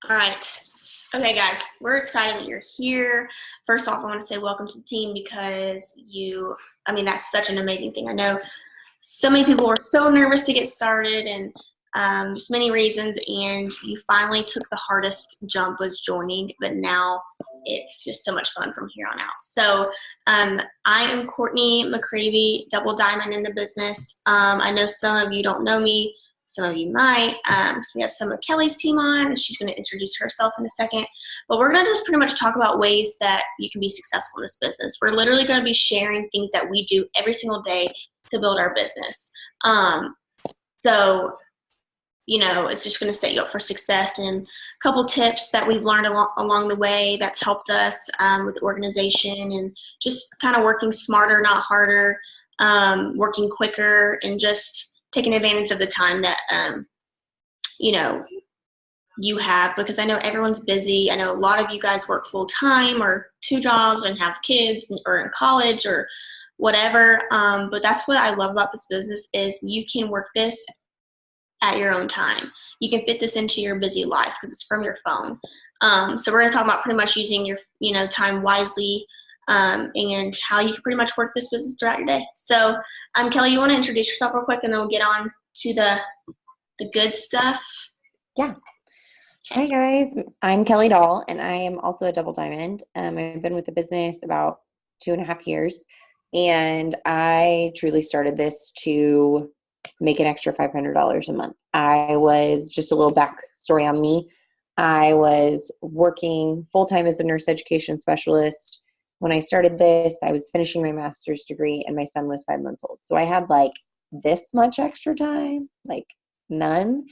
All right. Okay, guys, we're excited that you're here. First off, I want to say welcome to the team because that's such an amazing thing. I know so many people were so nervous to get started and just many reasons, and you finally took the hardest jump was joining, but now it's just so much fun from here on out. So I am Courtney McCravey, double diamond in the business. I know some of you don't know me. Some of you might. So we have some of Kelly's team on, and she's going to introduce herself in a second. But we're going to just pretty much talk about ways that you can be successful in this business. We're literally going to be sharing things that we do every single day to build our business. It's just going to set you up for success, and a couple tips that we've learned along the way that's helped us with the organization, and just kind of working smarter, not harder, working quicker, and just taking advantage of the time that, you have, because I know everyone's busy. I know a lot of you guys work full time or 2 jobs and have kids or in college or whatever. But that's what I love about this business is you can work this at your own time. You can fit this into your busy life because it's from your phone. So we're going to talk about pretty much using your, time wisely, and how you can pretty much work this business throughout your day. So, Kelly, you want to introduce yourself real quick, and then we'll get on to the good stuff? Yeah. Hi, guys. I'm Kelly Dahl, and I am also a double diamond. I've been with the business about 2.5 years, and I truly started this to make an extra $500 a month. I was, just a little backstory on me, I was working full-time as a nurse education specialist. When I started this, I was finishing my master's degree, and my son was 5 months old. So I had this much extra time, none.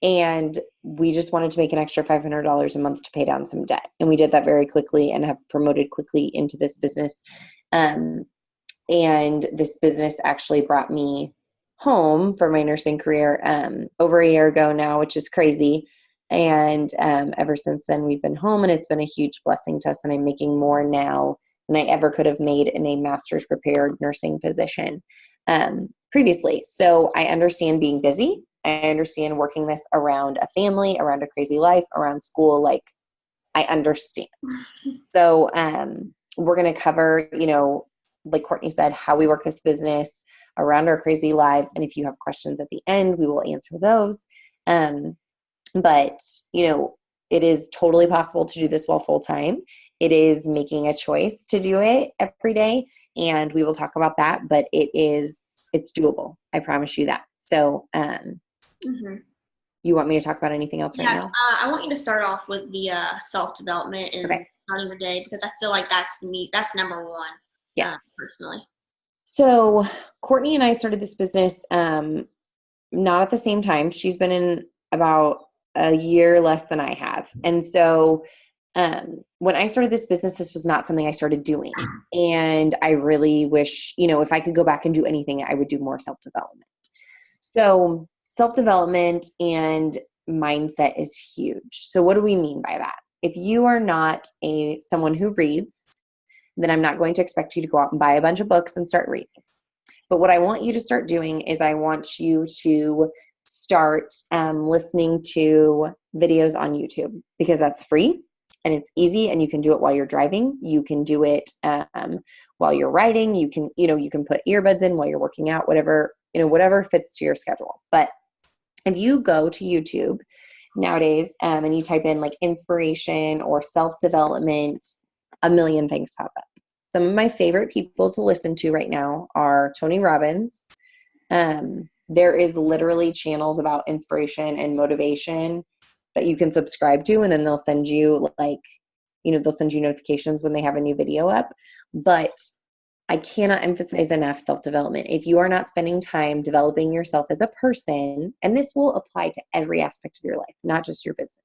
And we just wanted to make an extra $500 a month to pay down some debt. And we did that very quickly and have promoted quickly into this business. And this business actually brought me home for my nursing career over a year ago now, which is crazy. And ever since then, we've been home, and it's been a huge blessing to us. And I'm making more now than I ever could have made in a master's prepared nursing position previously. So I understand being busy. I understand working this around a family, around a crazy life, around school. I understand. So we're going to cover, like Courtney said, how we work this business around our crazy lives. And if you have questions at the end, we will answer those. But it is totally possible to do this while full-time. It is making a choice to do it every day, and we will talk about that, but it's doable. I promise you that. So you want me to talk about anything else right now? I want you to start off with the self-development and starting your day, because I feel like that's number one. Yes. Personally. So Courtney and I started this business not at the same time. She's been in about a year less than I have. And so when I started this business, this was not something I started doing. And I really wish, if I could go back and do anything, I would do more self-development. So self-development and mindset is huge. So what do we mean by that? If you are not someone who reads, then I'm not going to expect you to go out and buy a bunch of books and start reading. But what I want you to start doing is I want you to start listening to videos on YouTube, because that's free and it's easy, and you can do it while you're driving. You can do it while you're writing. You can, you can put earbuds in while you're working out, whatever fits to your schedule. But if you go to YouTube nowadays and you type in inspiration or self-development, a million things pop up. Some of my favorite people to listen to right now are Tony Robbins. There is literally channels about inspiration and motivation that you can subscribe to, and then they'll send you they'll send you notifications when they have a new video up. But I cannot emphasize enough self-development. If you are not spending time developing yourself as a person, and this will apply to every aspect of your life, not just your business.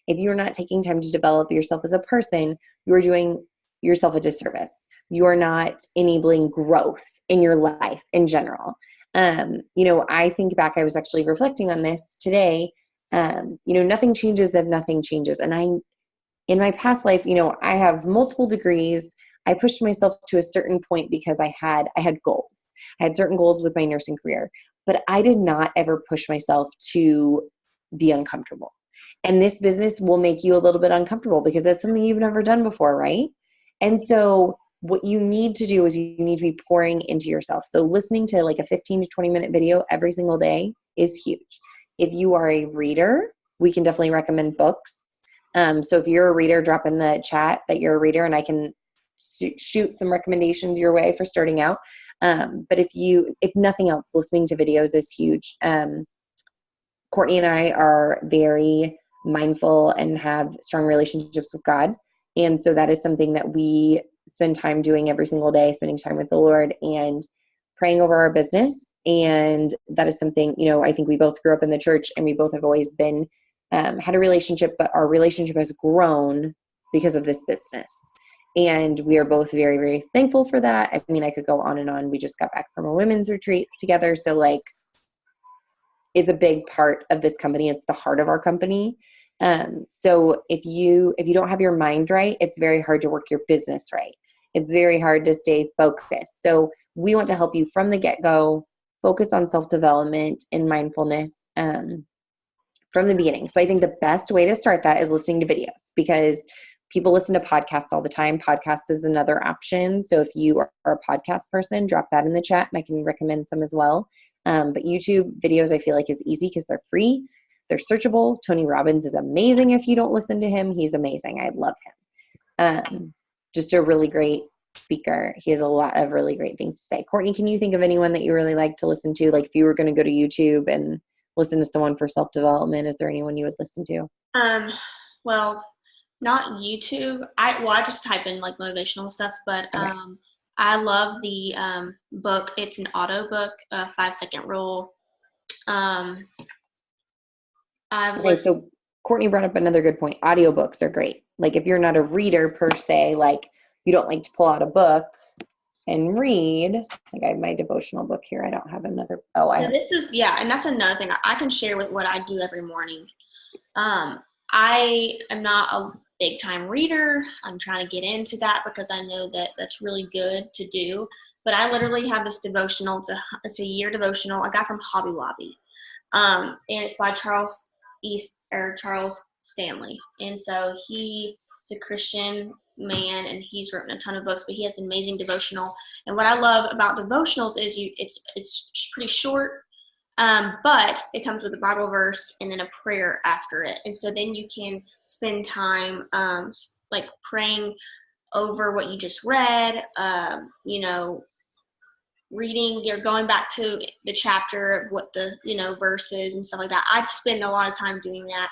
If you're not taking time to develop yourself as a person, you are doing yourself a disservice. You are not enabling growth in your life in general. I think back, I was actually reflecting on this today. Nothing changes if nothing changes. And in my past life, I have multiple degrees. I pushed myself to a certain point because I had goals. I had certain goals with my nursing career, but I did not ever push myself to be uncomfortable. And this business will make you a little bit uncomfortable because that's something you've never done before, right? And so what you need to do is you need to be pouring into yourself. So listening to like a 15 to 20-minute video every single day is huge. If you are a reader, we can definitely recommend books. So if you're a reader, drop in the chat that you're a reader and I can shoot some recommendations your way for starting out. But if nothing else, listening to videos is huge. Courtney and I are very mindful and have strong relationships with God. And so that is something that we spend time doing every single day, spending time with the Lord and praying over our business. And that is something, I think we both grew up in the church and we both have always been, had a relationship, but our relationship has grown because of this business. And we are both very, very thankful for that. I mean, I could go on and on. We just got back from a women's retreat together. So like, it's a big part of this company. It's the heart of our company. So if you don't have your mind right, it's very hard to work your business right. It's very hard to stay focused. So we want to help you from the get-go, focus on self-development and mindfulness from the beginning. So I think the best way to start that is listening to videos because people listen to podcasts all the time. Podcasts is another option. So if you are a podcast person, drop that in the chat and I can recommend some as well. But YouTube videos I feel like is easy because they're free. They're searchable. Tony Robbins is amazing. If you don't listen to him, he's amazing. I love him. Just a really great speaker. He has a lot of really great things to say. Courtney, can you think of anyone that you really like to listen to? Like if you were going to go to YouTube and listen to someone for self-development, is there anyone you would listen to? Well, not YouTube. I just type in like motivational stuff, but okay. I love the book. It's an auto book, 5-Second Rule. So Courtney brought up another good point. Audiobooks are great. Like if you're not a reader per se, like you don't like to pull out a book and read. Like I have my devotional book here. I don't have another. And that's another thing I can share with what I do every morning. I am not a big time reader. I'm trying to get into that because I know that that's really good to do. But I literally have this devotional. It's a year devotional I got from Hobby Lobby. And it's by Charles Stanley. And so he's a Christian man and he's written a ton of books, but he has an amazing devotional. And what I love about devotionals is it's pretty short, but it comes with a Bible verse and then a prayer after it. And so then you can spend time like praying over what you just read, reading, you're going back to the chapter of what the verses and stuff like that. I'd spend a lot of time doing that.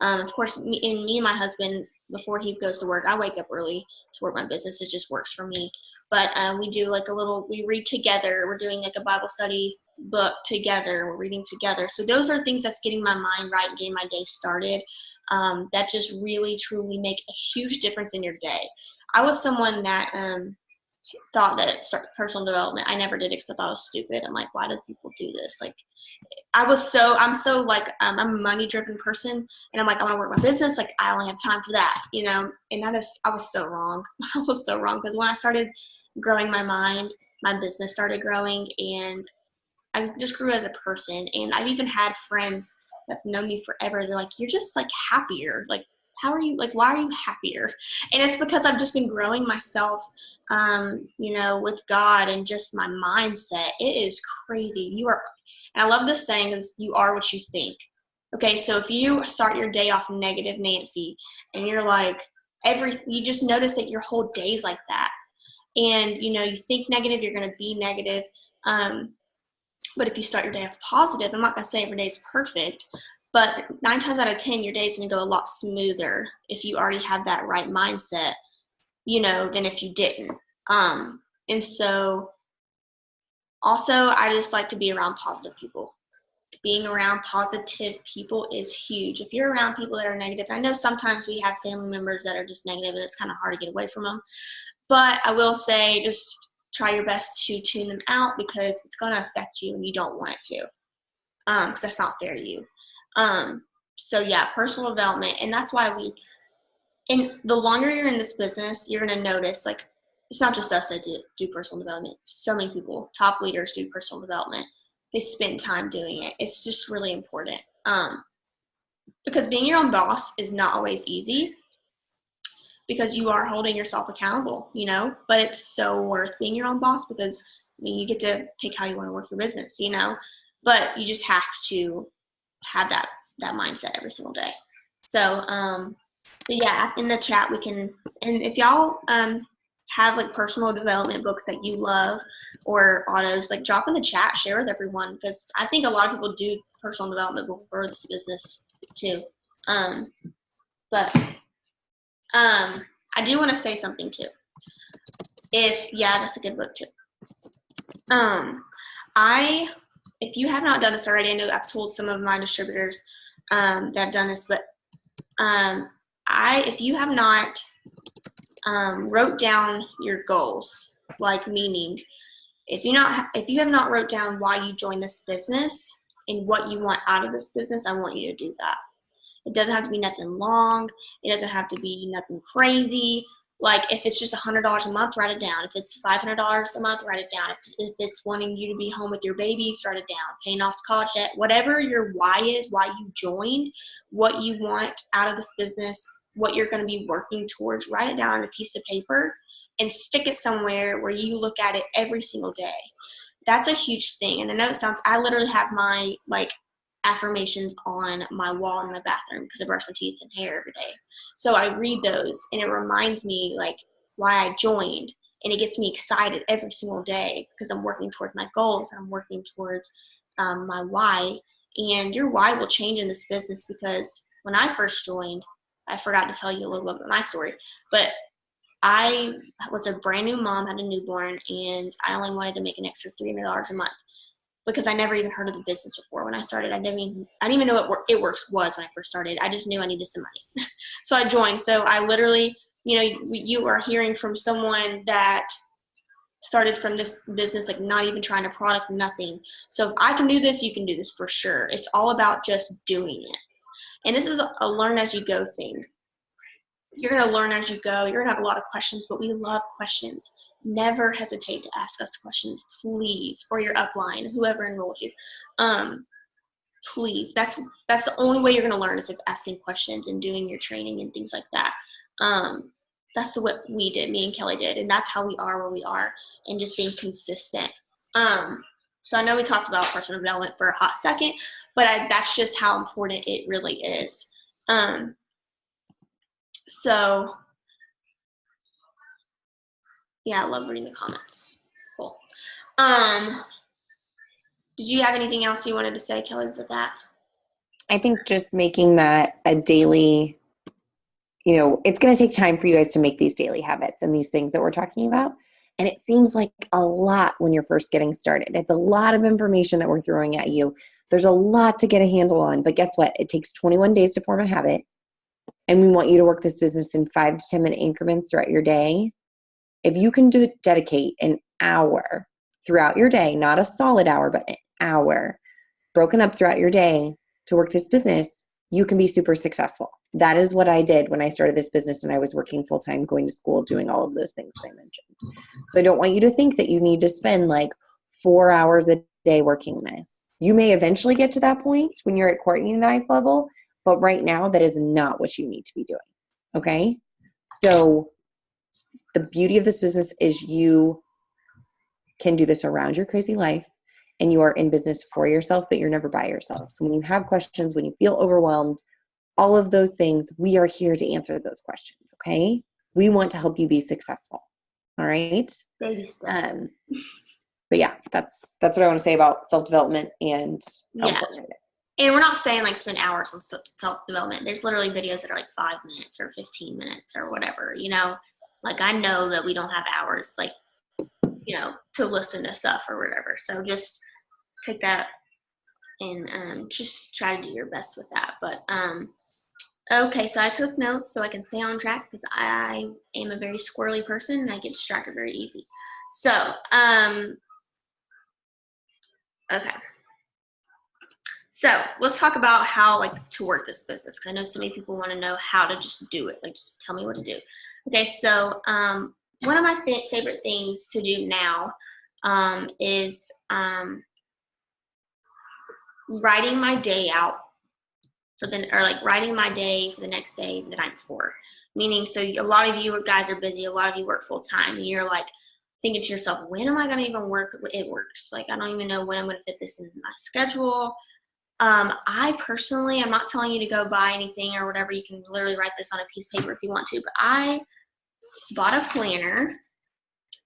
Of course, me and my husband, before he goes to work, I wake up early to work my business. It just works for me. But we do like we read together. We're doing like a Bible study book together. We're reading together. So those are things that's getting my mind right and getting my day started. That just really, truly make a huge difference in your day. I was someone that thought that personal development, I never did it because I thought it was stupid. I'm like, why do people do this? Like, I'm a money driven person and I'm like, I want to work my business. Like, I only have time for that, and I was so wrong. I was so wrong because when I started growing my mind, my business started growing and I just grew as a person. And I've even had friends that have known me forever. They're like, you're just like happier. Like, how are you, like, why are you happier? And it's because I've just been growing myself, with God and just my mindset. It is crazy. And I love this saying is you are what you think. Okay. So if you start your day off negative Nancy and you're like, you just notice that your whole day's like that. And, you think negative, you're going to be negative. But if you start your day off positive, I'm not going to say every day is perfect, but 9 times out of 10, your day is going to go a lot smoother if you already have that right mindset, than if you didn't. And so also, I just like to be around positive people. Being around positive people is huge. If you're around people that are negative, I know sometimes we have family members that are just negative and it's kind of hard to get away from them. But I will say just try your best to tune them out because it's going to affect you and you don't want it to. Because that's not fair to you. So yeah, personal development. And that's why and the longer you're in this business, you're going to notice, like, it's not just us that do personal development. So many people, top leaders do personal development. They spend time doing it. It's just really important. because being your own boss is not always easy, because you are holding yourself accountable, you know, but it's so worth being your own boss, because I mean, you get to pick how you want to work your business, you know, but you just have to have that mindset every single day. So, but yeah, in the chat we can, and if y'all have like personal development books that you love or autos, like drop in the chat, share with everyone, because I think a lot of people do personal development for this business too. But I do want to say something too. Yeah, that's a good book too. If you have not done this already, I know I've told some of my distributors that have done this, but if you have not wrote down your goals, like meaning, if you have not wrote down why you joined this business and what you want out of this business, I want you to do that. It doesn't have to be nothing long. It doesn't have to be nothing crazy. Like if it's just $100 a month, write it down. If it's $500 a month, write it down. If it's wanting you to be home with your babies, write it down. Paying off college debt, whatever your why is, why you joined, what you want out of this business, what you're going to be working towards, write it down on a piece of paper and stick it somewhere where you look at it every single day. That's a huge thing. And I know it sounds, I literally have my like affirmations on my wall in my bathroom because I brush my teeth and hair every day. So I read those and it reminds me like why I joined, and it gets me excited every single day because I'm working towards my goals and I'm working towards my why. And your why will change in this business, because when I first joined, I forgot to tell you a little bit about my story, but I was a brand new mom, had a newborn, and I only wanted to make an extra $300 a month, because I never even heard of the business before. When I started, I didn't even know what It Works was when I first started. I just knew I needed some money. So I joined. So I literally, you are hearing from someone that started from this business, like not even trying to product, nothing. So if I can do this, you can do this for sure. It's all about just doing it. And this is a learn as you go thing. You're going to learn as you go. You're going to have a lot of questions, but we love questions. Never hesitate to ask us questions, please, or your upline, whoever enrolled you. Please, that's the only way you're going to learn, is if asking questions and doing your training and things like that. That's what we did, me and Kelly did, and that's how we are where we are, and just being consistent. So I know we talked about personal development for a hot second, but that's just how important it really is. So yeah, I love reading the comments. Cool. Did you have anything else you wanted to say, Kelly, with that? I think just making that a daily, it's going to take time for you guys to make these daily habits and these things that we're talking about. And it seems like a lot when you're first getting started. It's a lot of information that we're throwing at you. There's a lot to get a handle on, but guess what? It takes 21 days to form a habit. And we want you to work this business in 5 to 10 minute increments throughout your day. If you can dedicate an hour throughout your day, not a solid hour, but an hour broken up throughout your day to work this business, you can be super successful. That is what I did when I started this business and I was working full time, going to school, doing all of those things that I mentioned. So I don't want you to think that you need to spend like 4 hours a day working this. You may eventually get to that point when you're at Courtney and I's level, but right now that is not what you need to be doing. Okay? So the beauty of this business is you can do this around your crazy life, and you are in business for yourself, but you're never by yourself. So when you have questions, when you feel overwhelmed, all of those things, we are here to answer those questions, okay? We want to help you be successful, all right? Baby steps. But yeah, that's what I want to say about self-development and how important it is. And we're not saying like spend hours on self-development. There's literally videos that are like 5 minutes or 15 minutes or whatever, Like I know that we don't have hours, like, to listen to stuff or whatever. So just take that and just try to do your best with that. But okay, so I took notes so I can stay on track, because I am a very squirrely person and I get distracted very easy. So, okay. So let's talk about how to work this business. I know so many people want to know how to just do it. Like, just tell me what to do. Okay, so one of my favorite things to do now is writing my day out or like writing my day for the next day, the night before. Meaning, so a lot of you guys are busy, a lot of you work full time, and you're like thinking to yourself, when am I going to even work? It works. Like, I don't even know when I'm going to fit this in my schedule. I personally, I'm not telling you to go buy anything or whatever. You can literally write this on a piece of paper if you want to, but I bought a planner,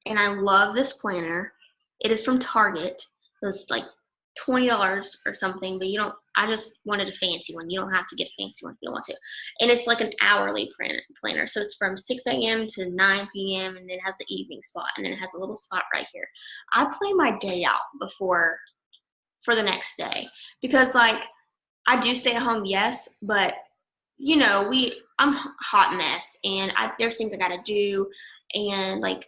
and I love this planner. It is from Target. It was like $20 or something, but I just wanted a fancy one. You don't have to get a fancy one if you don't want to. And it's like an hourly planner. So it's from 6 a.m. to 9 p.m. and then it has the evening spot, and then it has a little spot right here. I plan my day out for the next day, because like I do stay at home, yes, but I'm a hot mess, and there's things I got to do and like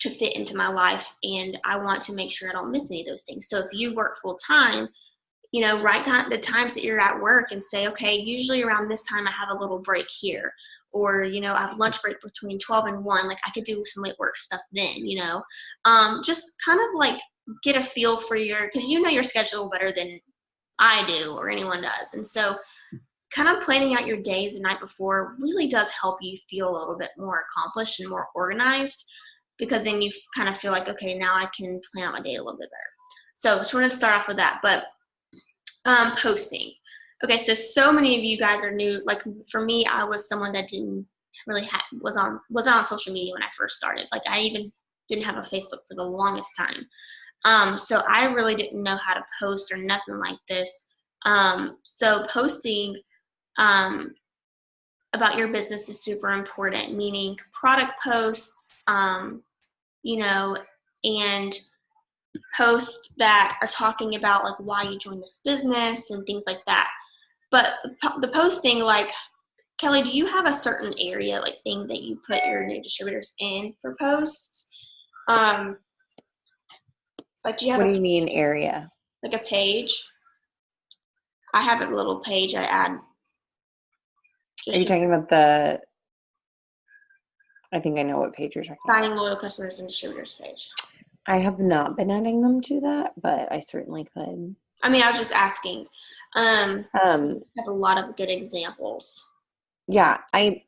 to fit into my life, and I want to make sure I don't miss any of those things. So if you work full time, write down the times that you're at work and say, okay, usually around this time I have a little break here, or I have lunch break between 12 and 1. Like I could do some late work stuff then. Just kind of like get a feel for because your schedule better than I do or anyone does. And so kind of planning out your days the night before really does help you feel a little bit more accomplished and more organized, because then you kind of feel like, okay, now I can plan out my day a little bit better. So just wanted to start off with that. But posting. Okay, so many of you guys are new. Like for me, I was someone that didn't really wasn't on social media when I first started. Like I even didn't have a Facebook for the longest time. So I really didn't know how to post or nothing like this. So posting about your business is super important, meaning product posts, and posts that are talking about like why you joined this business and things like that. But the posting, like, Kelly, do you have a certain area, like thing that you put your new distributors in for posts? Like, do you have What do you mean area? Like a page? I have a little page I add. Are you talking about I think I know what page you're talking about. Signing loyal customers and distributors page. I have not been adding them to that, but I certainly could. I mean, I was just asking. Have a lot of good examples. Yeah, I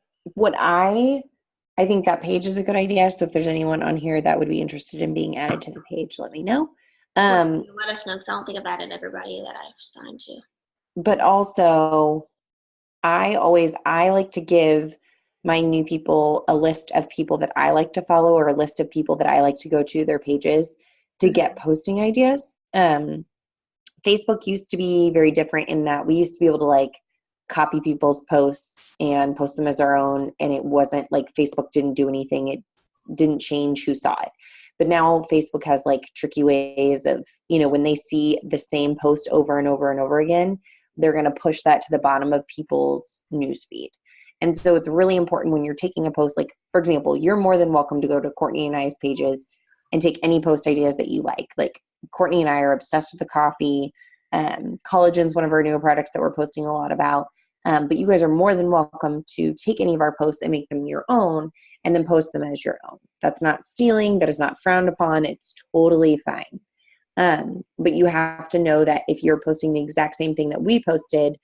think that page is a good idea. So if there's anyone on here that would be interested in being added to the page, let me know. Let us know, because I don't think I've added everybody that I've signed to. But also, I like to give my new people a list of people that I like to follow, or a list of people that I like to go to their pages to get posting ideas. Facebook used to be very different in that we used to be able to like copy people's posts and post them as our own, and it wasn't like Facebook didn't do anything. It didn't change who saw it. But now Facebook has like tricky ways of, when they see the same post over and over and over again, they're going to push that to the bottom of people's newsfeed. And so it's really important when you're taking a post, like, for example, you're more than welcome to go to Courtney and I's pages and take any post ideas that you like. Like Courtney and I are obsessed with the coffee. Collagen's one of our newer products that we're posting a lot about. But you guys are more than welcome to take any of our posts and make them your own and then post them as your own. That's not stealing. That is not frowned upon. It's totally fine. But you have to know that if you're posting the exact same thing that we posted,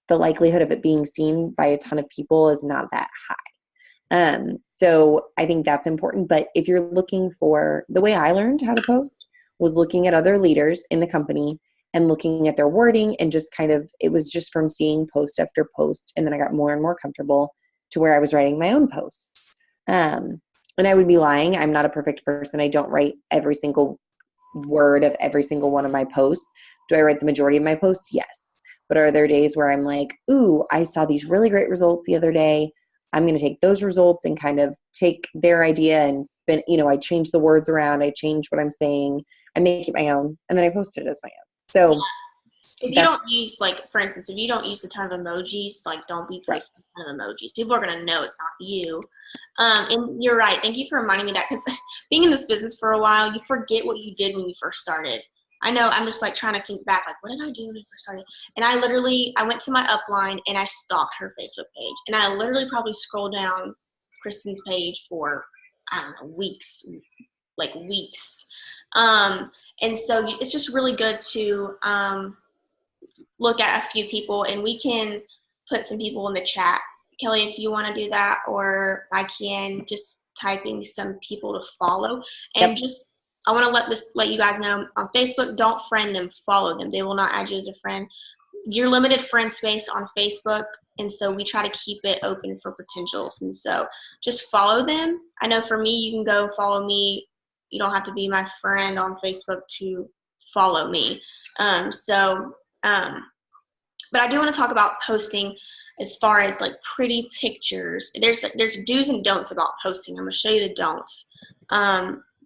the likelihood of it being seen by a ton of people is not that high. So I think that's important. But if you're looking for, the way I learned how to post was looking at other leaders in the company and looking at their wording, and just it was just from seeing post after post. And then I got more and more comfortable to where I was writing my own posts. And I would be lying. I'm not a perfect person. I don't write every single word of every single one of my posts. Do I write the majority of my posts? Yes. But are there days where I'm like, ooh, I saw these really great results the other day. I'm going to take those results and kind of take their idea and spin, I change the words around. I change what I'm saying. I make it my own, and then I post it as my own. So if you don't use, like, for instance, if you don't use a ton of emojis, like, don't be posting a ton of emojis. People are going to know it's not you. And you're right. Thank you for reminding me that, because being in this business for a while, you forget what you did when you first started. I know, I'm just like trying to think back, like, what did I do when I first started? And I went to my upline and I stalked her Facebook page. And I literally probably scrolled down Kristen's page for, I don't know, weeks. And so it's just really good to look at a few people, and we can put some people in the chat. Kelly, if you want to do that, or I can just typing some people to follow. And just, I want to let you guys know on Facebook, don't friend them, follow them. They will not add you as a friend. You're limited friend space on Facebook, and so we try to keep it open for potentials. And so just follow them. I know for me, you can go follow me. You don't have to be my friend on Facebook to follow me. But I do want to talk about posting as far as like pretty pictures. There's do's and don'ts about posting. I'm going to show you the don'ts.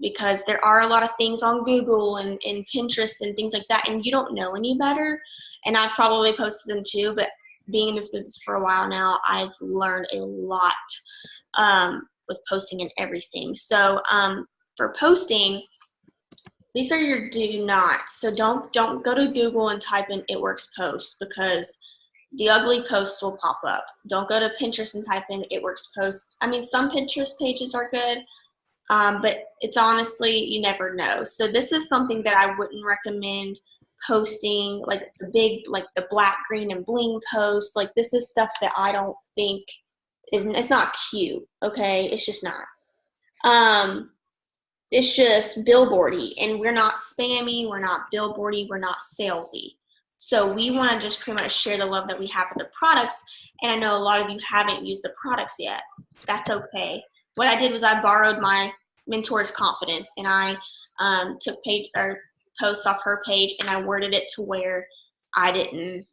Because there are a lot of things on Google and Pinterest and things like that, and you don't know any better. And I've probably posted them too, but being in this business for a while now, I've learned a lot with posting and everything. So for posting, these are your do nots. So don't go to Google and type in "it works post," because the ugly posts will pop up. Don't go to Pinterest and type in "it works posts." I mean, some Pinterest pages are good, but it's honestly, you never know. So this is something that I wouldn't recommend posting, like the big, like the black, green, and bling post. Like this is stuff that I don't think it's not cute. Okay, it's just not. It's just billboardy, and we're not spammy, we're not billboardy, we're not salesy. So we want to just pretty much share the love that we have for the products. And I know a lot of you haven't used the products yet. That's okay. What I did was I borrowed my mentor's confidence, and I took posts off her page, and I worded it to where I didn't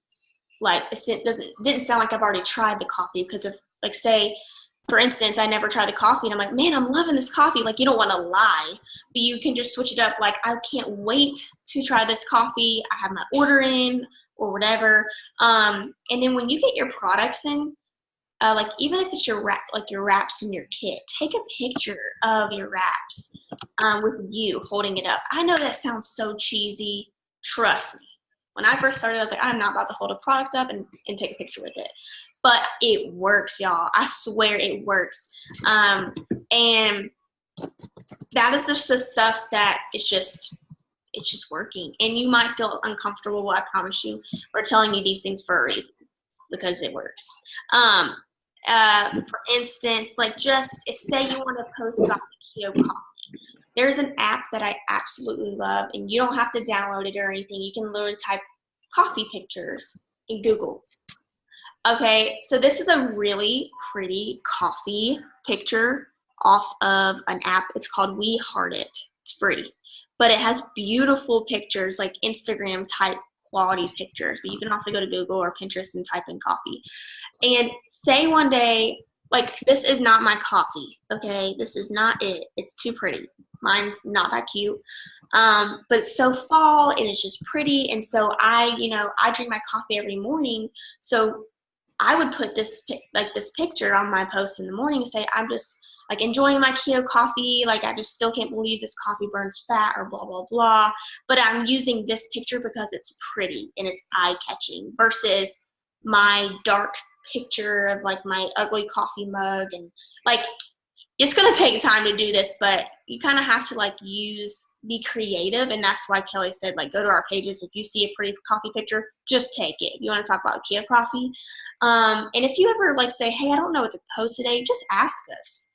didn't sound like I've already tried the coffee. Because if, like, say, for instance, I never tried the coffee, and I'm like, man, I'm loving this coffee. Like, you don't want to lie, but you can just switch it up. Like, I can't wait to try this coffee. I have my order in, or whatever. And then when you get your products in, like even if it's your wraps in your kit, take a picture of your wraps with you holding it up. I know that sounds so cheesy. Trust me. When I first started, I was like, I'm not about to hold a product up and take a picture with it. But it works, y'all. I swear it works. And that is just the stuff that it's just working. And you might feel uncomfortable, I promise you. We're telling you these things for a reason, because it works. For instance, like just if say you want to post about the keto coffee, there's an app that I absolutely love, and you don't have to download it or anything. You can literally type coffee pictures in Google. Okay, so this is a really pretty coffee picture off of an app. It's called We Heart It. It's free, but it has beautiful pictures, like Instagram type quality pictures. But you can also go to Google or Pinterest and type in coffee. And say one day, like, this is not my coffee, okay? This is not it. It's too pretty. Mine's not that cute. But it's so fall, and it's just pretty. And so I drink my coffee every morning. So I would put this picture on my post in the morning and say, I'm just like enjoying my keto coffee. Like, I just still can't believe this coffee burns fat, or blah, blah, blah. But I'm using this picture because it's pretty and it's eye-catching, versus my dark picture of like my ugly coffee mug. And like, it's going to take time to do this, but you kind of have to be creative. And that's why Kelly said, like, go to our pages. If you see a pretty coffee picture, just take it. If you want to talk about keto coffee. And if you ever say, hey, I don't know what to post today, just ask us.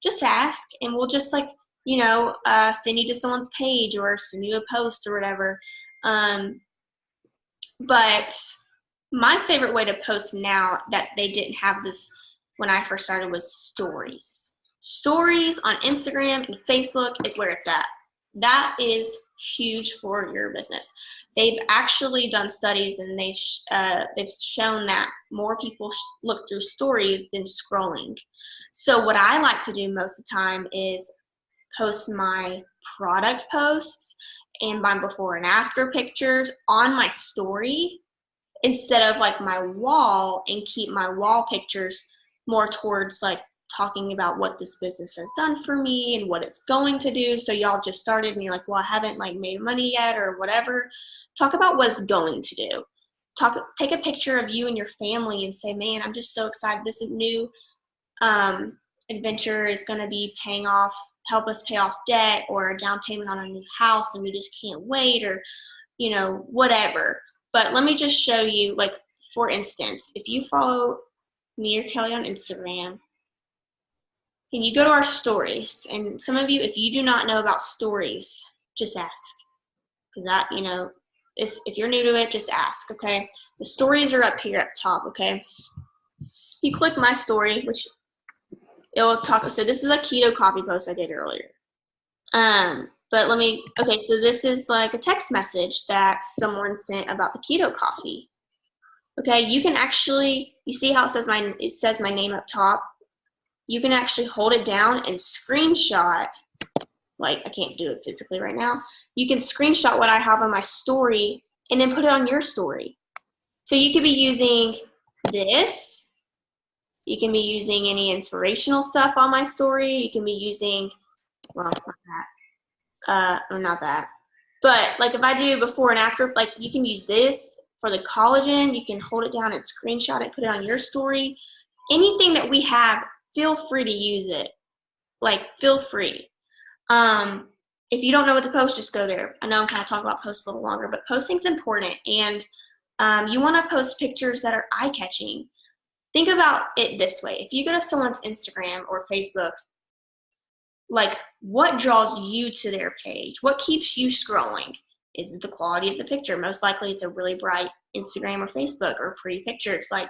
Just ask, and we'll just send you to someone's page or send you a post or whatever. But my favorite way to post now that they didn't have this when I first started was stories. Stories on Instagram and Facebook is where it's at. That is huge for your business. They've actually done studies, and they've shown that more people look through stories than scrolling. So what I like to do most of the time is post my product posts and my before and after pictures on my story instead of like my wall, and keep my wall pictures more towards like talking about what this business has done for me and what it's going to do. So y'all just started and you're like, well, I haven't made money yet or whatever. Talk about what it's going to do. Take a picture of you and your family and say, man, I'm just so excited. This new adventure is going to be help us pay off debt or a down payment on a new house, and we just can't wait, or, whatever. But let me just show you, for instance, if you follow me or Kelly on Instagram, and you go to our stories, and some of you, if you do not know about stories, just ask. Because that, if you're new to it, just ask, okay? The stories are up here at top, okay? You click my story, which it will talk. So this is a keto coffee post I did earlier. But so this is like a text message that someone sent about the keto coffee. Okay, you can actually, you see how it says my name up top? You can actually hold it down and screenshot, like I can't do it physically right now. You can screenshot what I have on my story and then put it on your story. So you could be using this. You can be using any inspirational stuff on my story. You can be using, well, not that. Or not that. But like if I do before and after, like you can use this for the collagen. You can hold it down and screenshot it, put it on your story. Anything that we have, feel free to use it. Like, feel free. If you don't know what to post, just go there. I know I'm kind of talking about posts a little longer, but posting's important. And you want to post pictures that are eye-catching. Think about it this way. If you go to someone's Instagram or Facebook, like, what draws you to their page? What keeps you scrolling? Is it the quality of the picture? Most likely it's a really bright Instagram or Facebook or pretty pictures. Like,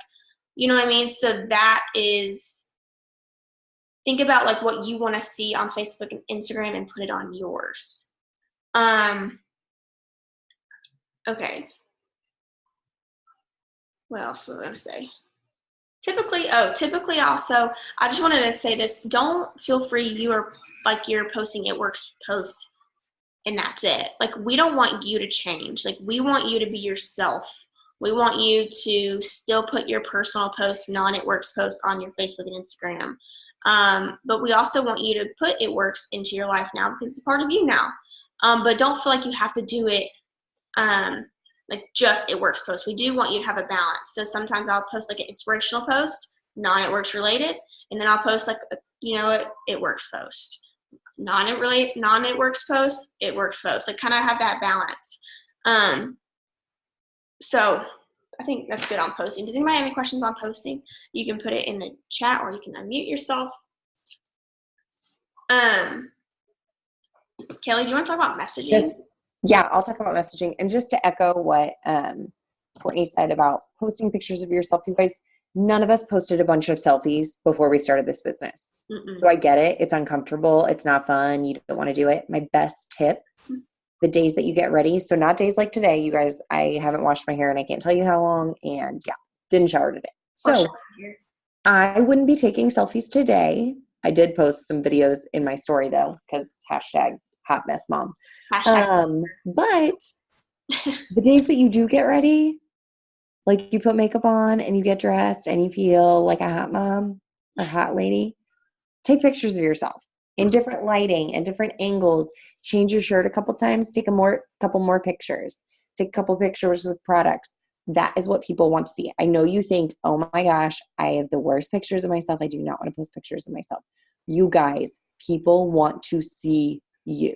you know what I mean? So that is, think about like what you want to see on Facebook and Instagram and put it on yours. Okay. What else was I going to say? Typically also, I just wanted to say this, don't feel free, you're posting It Works post and that's it. Like, we don't want you to change. Like, we want you to be yourself. We want you to still put your personal posts, non-It Works posts on your Facebook and Instagram. But we also want you to put It Works into your life now because it's part of you now. But don't feel like you have to do it like just It Works post. We do want you to have a balance. So sometimes I'll post like an inspirational post, non-It Works related, and then I'll post like It Works post. Non-It Works post, It Works post. Like, kind of have that balance. So I think that's good on posting. Does anybody have any questions on posting? You can put it in the chat or you can unmute yourself. Kelly, do you want to talk about messaging? Yeah, I'll talk about messaging. And just to echo what Courtney said about posting pictures of yourself, you guys, none of us posted a bunch of selfies before we started this business. Mm-mm. So I get it. It's uncomfortable. It's not fun. You don't want to do it. My best tip, the days that you get ready. So not days like today, you guys, I haven't washed my hair and I can't tell you how long. And yeah, didn't shower today. So I wouldn't be taking selfies today. I did post some videos in my story though, because hashtag hot mess mom. But the days that you do get ready, like you put makeup on and you get dressed and you feel like a hot mom or hot lady, take pictures of yourself in different lighting and different angles. Change your shirt a couple times, take couple more pictures, take a couple pictures with products. That is what people want to see. I know you think, oh my gosh, I have the worst pictures of myself. I do not want to post pictures of myself. You guys, people want to see you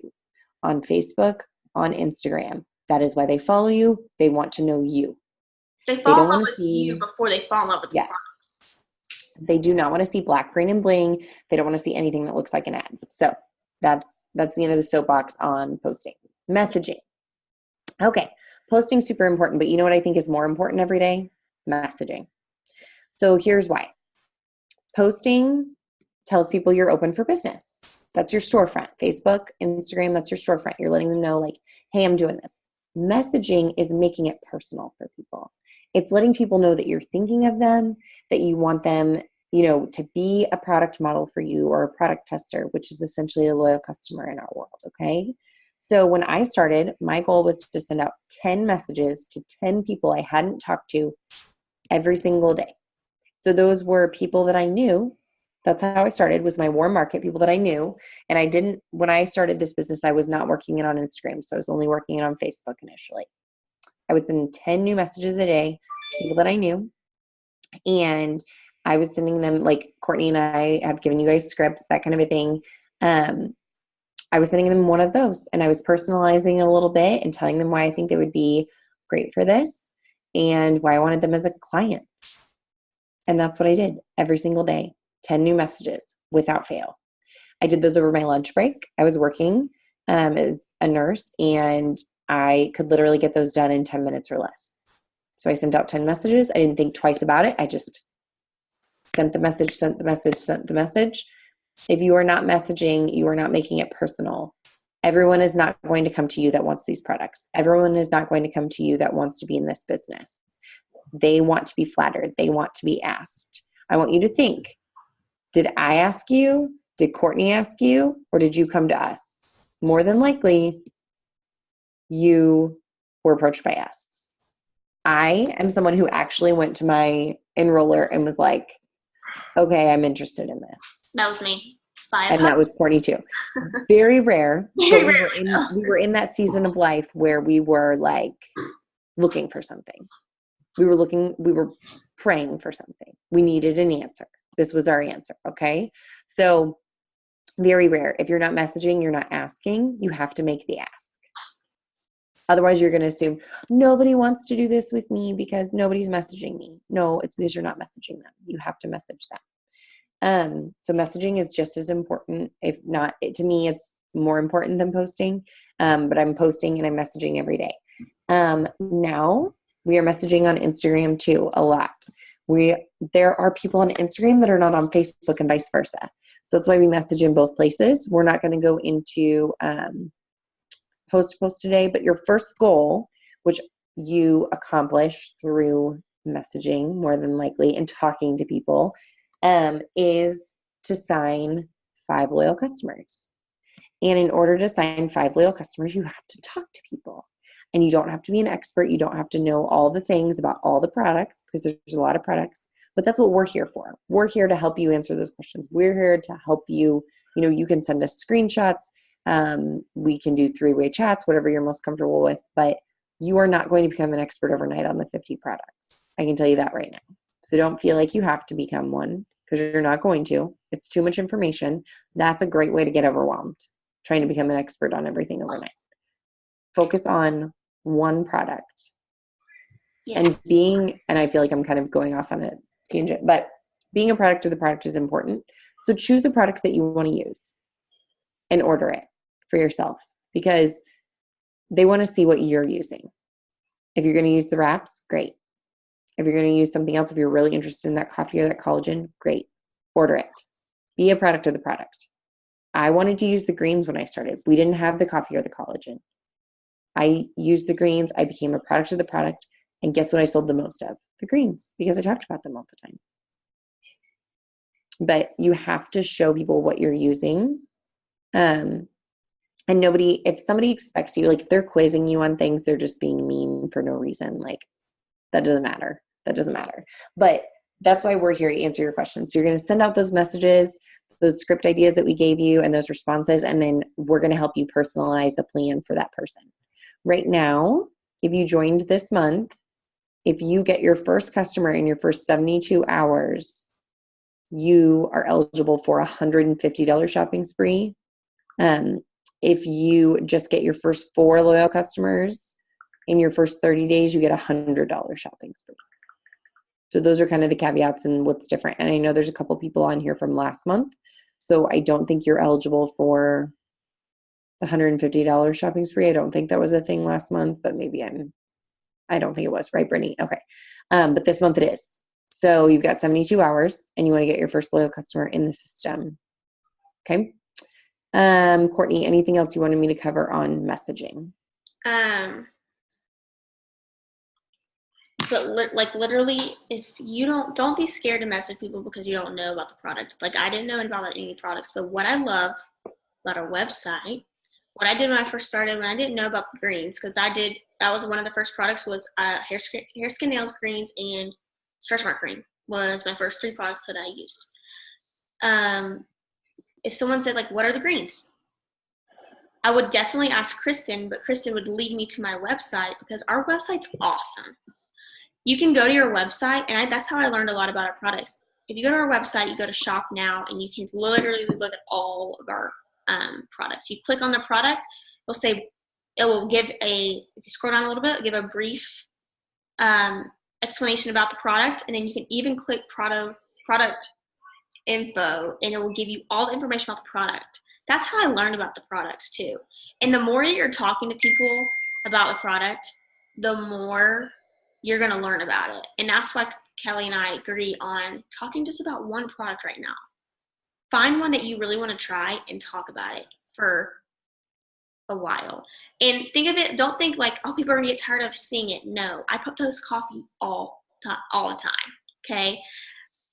on Facebook, on Instagram. That is why they follow you. They want to know you. They fall in love with you before they fall in love with the products. They do not want to see black, green, and bling. They don't want to see anything that looks like an ad. So that's the end of the soapbox on posting. Messaging. Okay, posting's super important, but you know what I think is more important every day? Messaging. So here's why. Posting tells people you're open for business. That's your storefront. Facebook, Instagram, that's your storefront. You're letting them know, like, hey, I'm doing this. Messaging is making it personal for people. It's letting people know that you're thinking of them, that you want them, to be a product model for you or a product tester, which is essentially a loyal customer in our world, okay? So when I started, my goal was to send out 10 messages to 10 people I hadn't talked to every single day. So those were people that I knew. That's how I started, was my warm market, people that I knew. And when I started this business, I was not working it on Instagram. So I was only working it on Facebook initially. I would send 10 new messages a day, people that I knew. And I was sending them, like Courtney and I have given you guys scripts, that kind of a thing. I was sending them one of those, and I was personalizing a little bit and telling them why I think they would be great for this. and why I wanted them as a client. And that's what I did every single day, 10 new messages without fail. I did those over my lunch break. I was working as a nurse, and I could literally get those done in 10 minutes or less. So I sent out 10 messages. I didn't think twice about it. I just sent the message, sent the message, sent the message. If you are not messaging, you are not making it personal. Everyone is not going to come to you that wants these products. Everyone is not going to come to you that wants to be in this business. They want to be flattered. They want to be asked. I want you to think, did I ask you? Did Courtney ask you? Or did you come to us? More than likely, you were approached by us. I am someone who actually went to my enroller and was like, okay, I'm interested in this. That was me. And that was Courtney too. Very rare. But we were in that season of life where we were like looking for something. We were praying for something. We needed an answer. This was our answer. Okay. So very rare. If you're not messaging, you're not asking, you have to make the ask. Otherwise, you're going to assume nobody wants to do this with me because nobody's messaging me. No, it's because you're not messaging them. You have to message them. So messaging is just as important, if not, to me, it's more important than posting. But I'm posting and I'm messaging every day. Now we are messaging on Instagram too, a lot. There are people on Instagram that are not on Facebook and vice versa. So that's why we message in both places. We're not going to go into post today, but your first goal, which you accomplish through messaging more than likely and talking to people, is to sign 5 loyal customers. And in order to sign 5 loyal customers, you have to talk to people. And you don't have to be an expert. You don't have to know all the things about all the products, because there's a lot of products. But that's what we're here for. We're here to help you answer those questions. We're here to help you. You can send us screenshots. We can do 3-way chats, whatever you're most comfortable with. But you are not going to become an expert overnight on the 50 products. I can tell you that right now. So don't feel like you have to become one, because you're not going to. It's too much information. That's a great way to get overwhelmed, trying to become an expert on everything overnight. Focus on one product. Yes. And I feel like I'm kind of going off on a tangent, but being a product of the product is important. So choose a product that you want to use and order it for yourself, because they want to see what you're using. If you're going to use the wraps, great. If you're going to use something else, if you're really interested in that coffee or that collagen, great. Order it. Be a product of the product. I wanted to use the greens when I started. We didn't have the coffee or the collagen. I used the greens. I became a product of the product. And guess what I sold the most of? The greens, because I talked about them all the time. But you have to show people what you're using. And if somebody expects you, like if they're quizzing you on things, they're just being mean for no reason. Like that doesn't matter. That doesn't matter. But that's why we're here to answer your questions. So you're going to send out those messages, those script ideas that we gave you and those responses, and then we're going to help you personalize the plan for that person. Right now, if you joined this month, if you get your first customer in your first 72 hours, you are eligible for a $150 shopping spree. If you just get your first 4 loyal customers in your first 30 days, you get a $100 shopping spree. So those are kind of the caveats and what's different. And I know there's a couple people on here from last month, so I don't think you're eligible for the $150 shopping spree. I don't think that was a thing last month, but maybe I don't think it was, right, Brittany? Okay. But this month it is. So you've got 72 hours and you want to get your first loyal customer in the system. Okay. Courtney, anything else you wanted me to cover on messaging? But literally, if you don't be scared to message people because you don't know about the product. Like I didn't know about any products, but what I love about our website, what I did when I first started, when I didn't know about the greens, because that was one of the first products was hair, skin, nails greens, and stretch mark cream was my first 3 products that I used. If someone said like, what are the greens? I would definitely ask Kristen, but Kristen would lead me to my website because our website's awesome. You can go to your website, and that's how I learned a lot about our products. If you go to our website, you go to shop now, and you can literally look at all of our products. You click on the product, it will give if you scroll down a little bit, give a brief explanation about the product, and then you can even click product info, and it will give you all the information about the product. That's how I learned about the products too. And the more you're talking to people about the product, the more you're going to learn about it. And that's why Kelly and I agree on talking just about one product right now. Find one that you really want to try and talk about it for a while. And think of it, don't think like, oh, people are going to get tired of seeing it. No, I post coffee all the time, okay?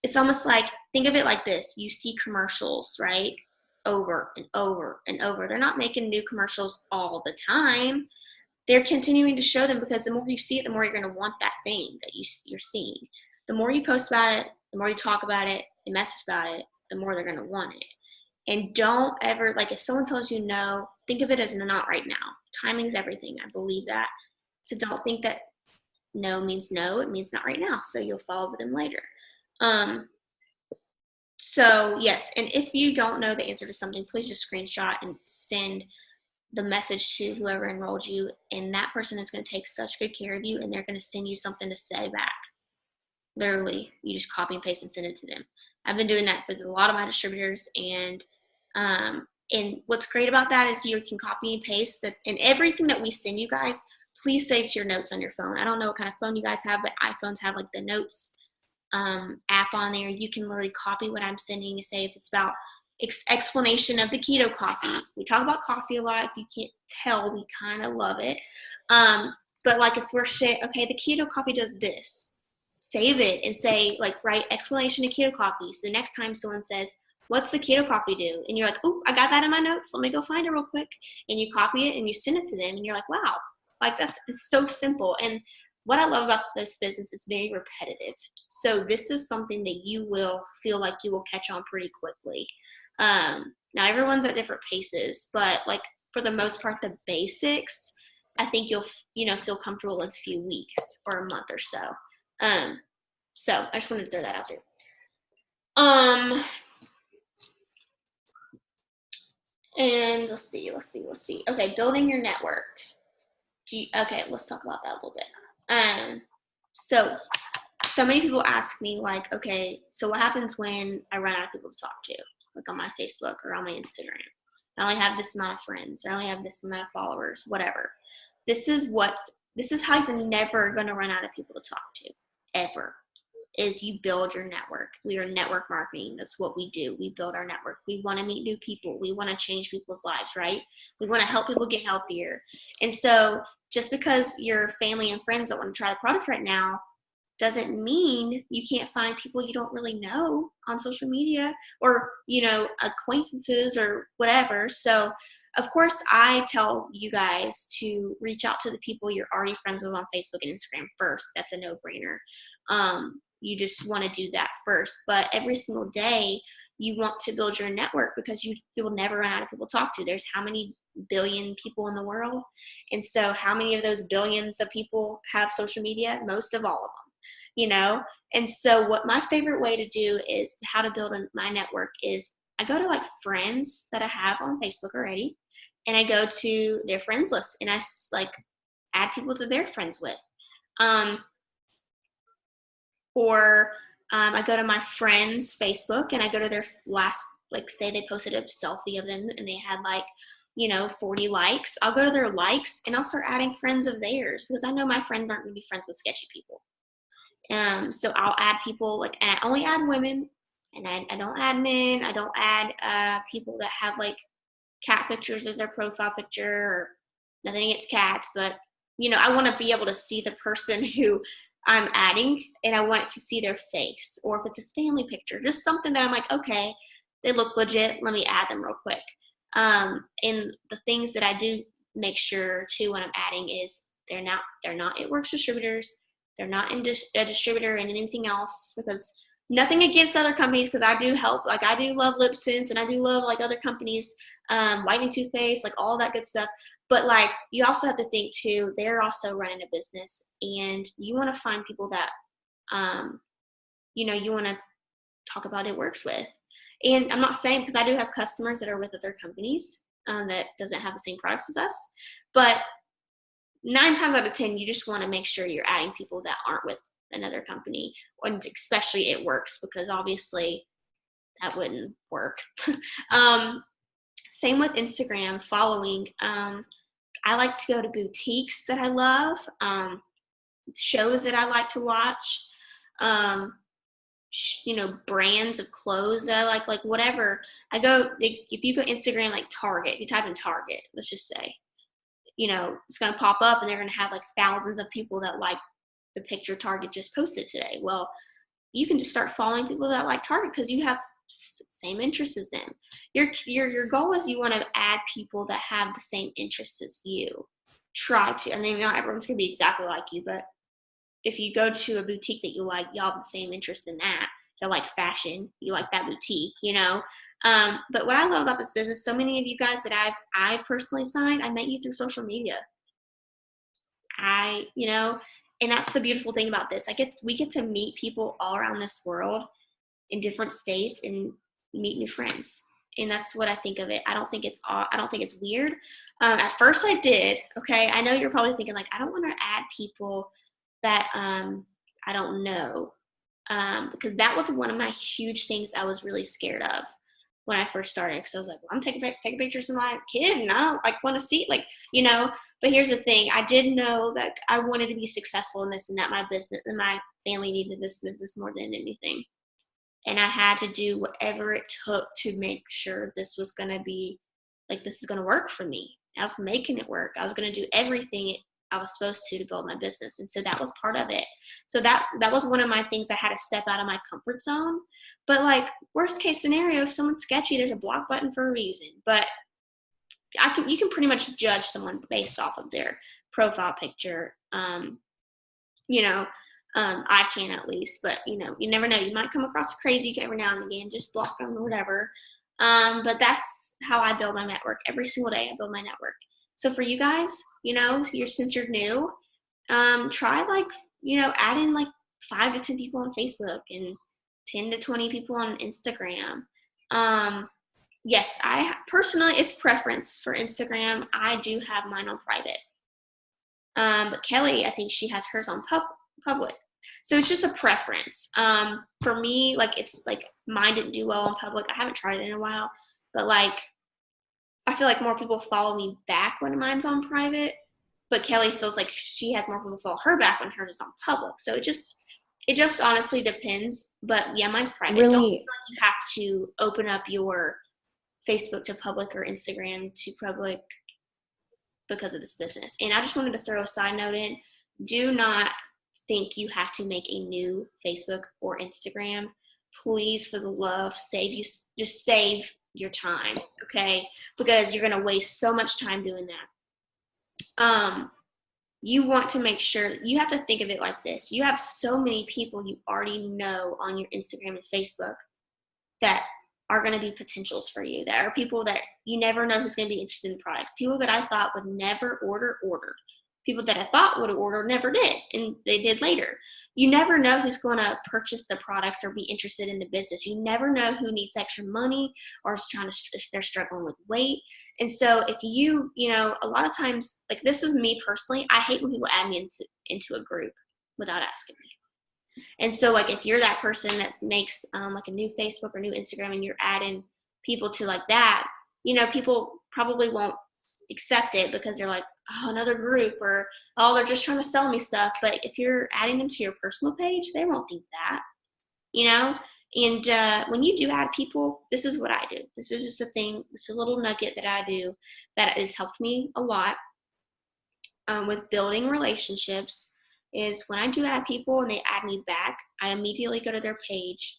It's almost like, think of it like this. You see commercials, right? Over and over and over. They're not making new commercials all the time. They're continuing to show them, because the more you see it, the more you're going to want that thing that you're seeing. The more you post about it, the more you talk about it and message about it, the more they're going to want it. And don't ever, like, if someone tells you no, think of it as not right now. Timing's everything. I believe that. So don't think that no means no. It means not right now. So you'll follow with them later. So yes, and if you don't know the answer to something, please just screenshot and send the message to whoever enrolled you, and that person is going to take such good care of you, and they're going to send you something to say back. Literally, you just copy and paste and send it to them. I've been doing that for a lot of my distributors, and what's great about that is you can copy and paste that, and everything that we send you guys, please save to your notes on your phone. I don't know what kind of phone you guys have, but iPhones have like the notes app on there. You can literally copy what I'm sending. Say if it's about explanation of the keto coffee. We talk about coffee a lot. If you can't tell, we kind of love it. But like if we're saying, okay, the keto coffee does this, save it and say, like, write explanation of keto coffee. So the next time someone says, what's the keto coffee do? And you're like, oh, I got that in my notes. Let me go find it real quick. And you copy it and you send it to them. And you're like, wow, like it's so simple. And what I love about this business, it's very repetitive. So this is something that you will feel like you will catch on pretty quickly. Now everyone's at different paces, but like for the most part, the basics, I think you'll, feel comfortable in a few weeks or a month or so. So I just wanted to throw that out there. And let's see. Okay, building your network. Okay, let's talk about that a little bit. So many people ask me, like, okay, so what happens when I run out of people to talk to, like on my Facebook or on my Instagram? I only have this amount of friends. I only have this amount of followers, whatever. This is how you're never going to run out of people to talk to, ever, is you build your network. We are network marketing. That's what we do. We build our network. We want to meet new people. We want to change people's lives, right? We want to help people get healthier. And so just because your family and friends don't want to try the product right now doesn't mean you can't find people you don't really know on social media or, acquaintances or whatever. So of course I tell you guys to reach out to the people you're already friends with on Facebook and Instagram first. That's a no-brainer. You just want to do that first. But every single day you want to build your network, because you'll never run out of people to talk to. There's how many billion people in the world? And so how many of those billions of people have social media? Most of all of them. And so what my favorite way to do is how to build my network is I go to like friends that I have on Facebook already, and I go to their friends list and I like add people that they're friends with. Or I go to my friends' Facebook and I go to their last, like say they posted a selfie of them and they had like, 40 likes. I'll go to their likes and I'll start adding friends of theirs, because I know my friends aren't going to be friends with sketchy people. So I'll add people, like, and I only add women, and I don't add men. I don't add people that have like cat pictures as their profile picture, or nothing against cats, but I want to be able to see the person who I'm adding, and I want to see their face, or if it's a family picture, just something that I'm like, okay, they look legit, let me add them real quick. And the things that I do make sure too when I'm adding is they're not It Works distributors. They're not a distributor in anything else, because nothing against other companies, because I do help. Like I do love lip syncs, and I do love like other companies, whitening toothpaste, like all that good stuff. But like you also have to think too, they're also running a business, and you want to find people that, you want to talk about It Works with. And I'm not saying, because I do have customers that are with other companies that doesn't have the same products as us, but 9 times out of 10, you just want to make sure you're adding people that aren't with another company, and especially it works, because obviously that wouldn't work. Same with Instagram following. I like to go to boutiques that I love, shows that I like to watch, brands of clothes that I like whatever. If you go Instagram, like Target, if you type in Target, let's just say, it's going to pop up and they're going to have like thousands of people that like the picture Target just posted today. Well, you can just start following people that like Target because you have same interests as them. Your goal is you want to add people that have the same interests as you. Try to. I mean, not everyone's going to be exactly like you, but if you go to a boutique that you like, y'all have the same interest in that. You like fashion, you like that boutique, But what I love about this business, so many of you guys that I've personally signed, I met you through social media. And that's the beautiful thing about this. We get to meet people all around this world in different states and meet new friends. And that's what I think of it. I don't think it's weird. At first I did. Okay. I know you're probably thinking like, I don't want to add people that I don't know. Because that was one of my huge things I was really scared of when I first started. Because I was like, well, I'm taking pictures of my kid and I don't want to see But here's the thing. I did know that I wanted to be successful in this and that my business and my family needed this business more than anything. And I had to do whatever it took to make sure this was going to be this is going to work for me. I was making it work. I was going to do everything I was supposed to build my business. And so that was part of it. So that was one of my things. I had to step out of my comfort zone. But worst case scenario, if someone's sketchy, there's a block button for a reason. But you can pretty much judge someone based off of their profile picture. I can at least, but you never know. You might come across crazy every now and again, just block them or whatever. But that's how I build my network. Every single day I build my network. So for you guys, since you're new, try add in 5 to 10 people on Facebook and 10 to 20 people on Instagram. Yes, I personally, it's preference for Instagram. I do have mine on private. But Kelly, I think she has hers on public. So it's just a preference. For me, it's mine didn't do well on public. I haven't tried it in a while, but I feel like more people follow me back when mine's on private, but Kelly feels like she has more people follow her back when hers is on public. So it just honestly depends. But yeah, mine's private. Really? Don't feel like you have to open up your Facebook to public or Instagram to public because of this business. And I just wanted to throw a side note in. Do not think you have to make a new Facebook or Instagram. Please, for the love, just save your time, okay? Because you're going to waste so much time doing that. You want to make sure, you have to think of it like this. You have so many people you already know on your Instagram and Facebook that are going to be potentials for you. That are people that you never know who's going to be interested in products. People that I thought would never ordered. People that I thought would have ordered never did, and they did later. You never know who's going to purchase the products or be interested in the business. You never know who needs extra money or if they're struggling with weight. And so if a lot of times, this is me personally, I hate when people add me into a group without asking me. And so if you're that person that makes a new Facebook or new Instagram and you're adding people to that, people probably won't accept it because they're like, oh, another group, or oh, they're just trying to sell me stuff. But if you're adding them to your personal page, they won't think that, And when you do add people, this is what I do. This is just a thing. It's a little nugget that I do that has helped me a lot with building relationships. Is when I do add people and they add me back, I immediately go to their page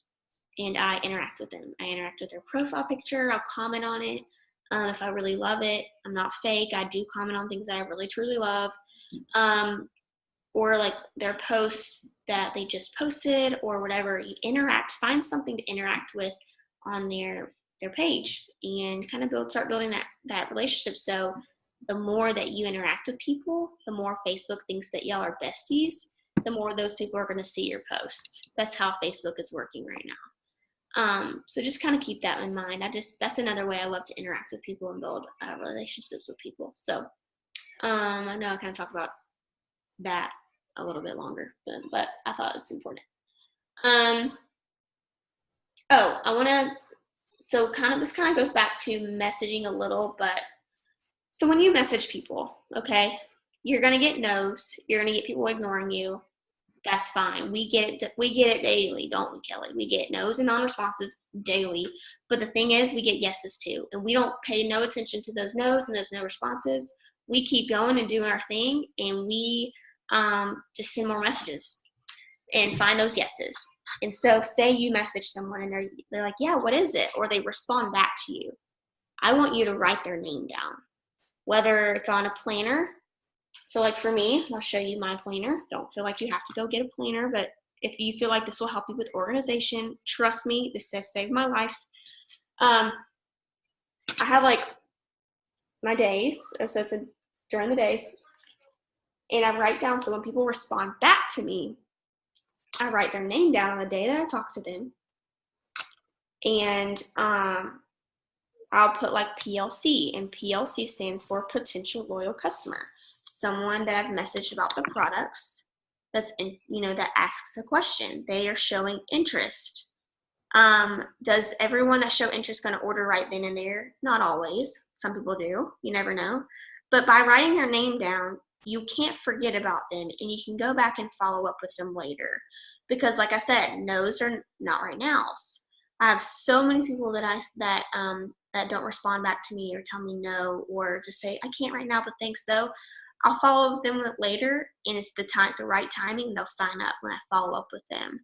and I interact with them. I interact with their profile picture. I'll comment on it. If I really love it, I'm not fake. I do comment on things that I really truly love. Or their post that they just posted or whatever. You interact, find something to interact with on their page and kind of start building that relationship. So the more that you interact with people, the more Facebook thinks that y'all are besties, the more those people are going to see your posts. That's how Facebook is working right now. So just kind of keep that in mind. That's another way I love to interact with people and build relationships with people. So I know I kind of talked about that a little bit longer, but I thought it was important. So this kind of goes back to messaging a little, but so when you message people, okay, you're going to get no's, you're going to get people ignoring you. That's fine. We get it daily, don't we, Kelly? We get no's and non-responses daily. But the thing is, we get yeses too. And we don't pay no attention to those no's and those no responses. We keep going and doing our thing, and we just send more messages and find those yeses. And so say you message someone and they're like, yeah, what is it? Or they respond back to you. I want you to write their name down, whether it's on a planner. So like for me, I'll show you my planner. Don't feel like you have to go get a planner, but if you feel like this will help you with organization, trust me, this has saved my life. I have like my days, so it's during the days, and I write down, so when people respond back to me, I write their name down on the day that I talk to them, and I'll put like PLC, and PLC stands for potential loyal customer. Someone that I've messaged about the products, that asks a question. They are showing interest. Does everyone that show interest going to order right then and there? Not always. Some people do. You never know. But by writing their name down, you can't forget about them, and you can go back and follow up with them later. Because like I said, no's are not right nows. I have so many people that don't respond back to me or tell me no, or just say, I can't right now, but thanks though. I'll follow up with them later, and it's the right timing, and they'll sign up when I follow up with them.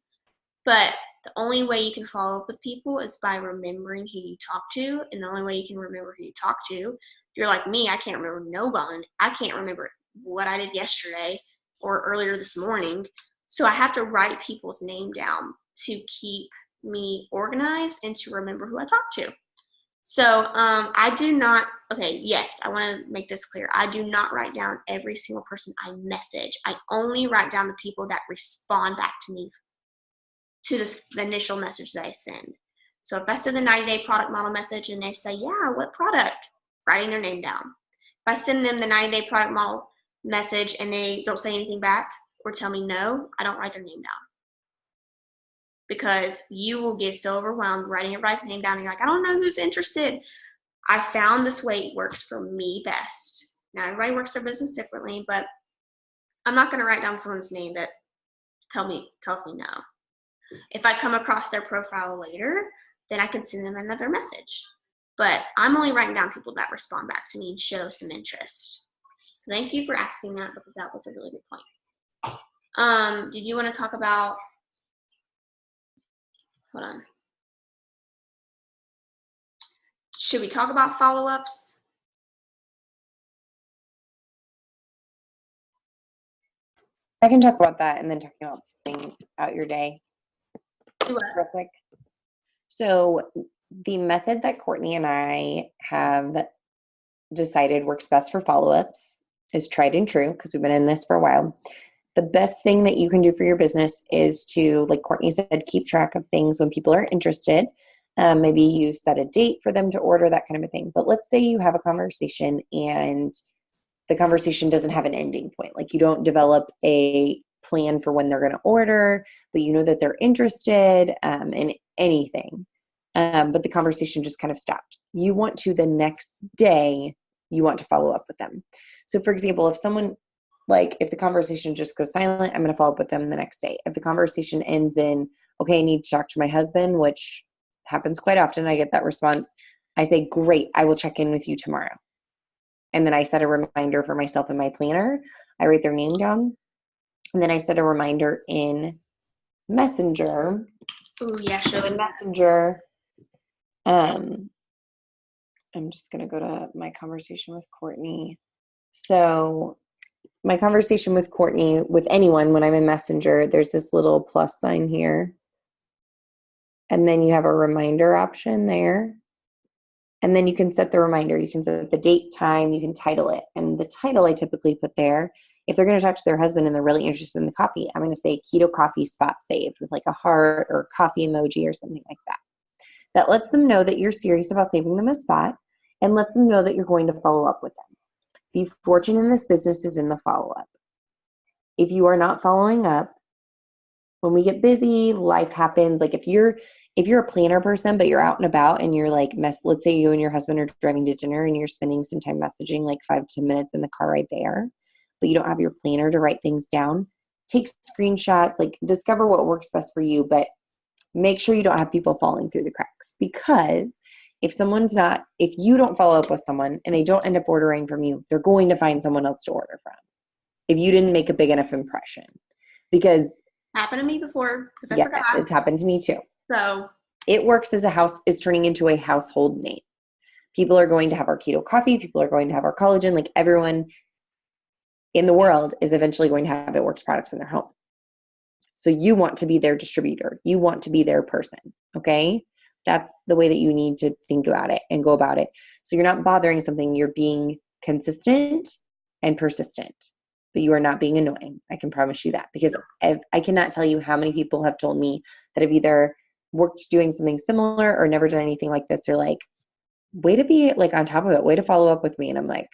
But the only way you can follow up with people is by remembering who you talk to, and the only way you can remember who you talk to, if you're like me, I can't remember no one. I can't remember what I did yesterday or earlier this morning. So I have to write people's name down to keep me organized and to remember who I talked to. So I do not, okay, yes, I want to make this clear. I do not write down every single person I message. I only write down the people that respond back to me to the initial message that I send. So if I send the 90-day product model message and they say, yeah, what product? Writing their name down. If I send them the 90-day product model message and they don't say anything back or tell me no, I don't write their name down. Because you will get so overwhelmed writing everybody's name down and you're like, I don't know who's interested. I found this way works for me best. Now everybody works their business differently, but I'm not going to write down someone's name that tells me no. If I come across their profile later, then I can send them another message. But I'm only writing down people that respond back to me and show some interest. So thank you for asking that, because that was a really good point. Did you want to talk about, hold on. Should we talk about follow-ups? I can talk about that and then talking about planning out your day. Do what? Real quick. So the method that Courtney and I have decided works best for follow-ups is tried and true, because we've been in this for a while. The best thing that you can do for your business is to, like Courtney said, keep track of things when people are interested. Maybe you set a date for them to order, that kind of a thing. But let's say you have a conversation and the conversation doesn't have an ending point. Like you don't develop a plan for when they're going to order, but you know that they're interested in anything. But the conversation just kind of stopped. You want to, the next day, you want to follow up with them. So for example, if the conversation just goes silent, I'm going to follow up with them the next day. If the conversation ends in, okay, I need to talk to my husband, which happens quite often, I get that response, I say, great, I will check in with you tomorrow. And then I set a reminder for myself in my planner. I write their name down. And then I set a reminder in Messenger. Oh, yeah, So in Messenger, I'm just going to go to my conversation with Courtney. So my conversation with Courtney, with anyone, when I'm in Messenger, there's this little plus sign here. And then you have a reminder option there. And then you can set the reminder. You can set the date, time, you can title it. And the title I typically put there, if they're going to talk to their husband and they're really interested in the coffee, I'm going to say keto coffee spot saved with like a heart or coffee emoji or something like that. That lets them know that you're serious about saving them a spot and lets them know that you're going to follow up with them. The fortune in this business is in the follow-up. If you are not following up, when we get busy, life happens. Like if you're a planner person, but you're out and about and you're like, let's say you and your husband are driving to dinner and you're spending some time messaging, like 5 to 10 minutes in the car right there, but you don't have your planner to write things down, take screenshots, like discover what works best for you, but make sure you don't have people falling through the cracks. Because if you don't follow up with someone and they don't end up ordering from you, they're going to find someone else to order from if you didn't make a big enough impression. Because happened to me before because I yes, forgot. It's happened to me too. So it works as is turning into a household name. People are going to have our keto coffee. People are going to have our collagen. Like everyone in the world is eventually going to have It Works products in their home. So you want to be their distributor. You want to be their person. Okay. That's the way that you need to think about it and go about it. So you're not bothering something. You're being consistent and persistent, but you are not being annoying. I can promise you that, because I cannot tell you how many people have told me that have either worked doing something similar or never done anything like this. They're like, way to be like on top of it, way to follow up with me. And I'm like,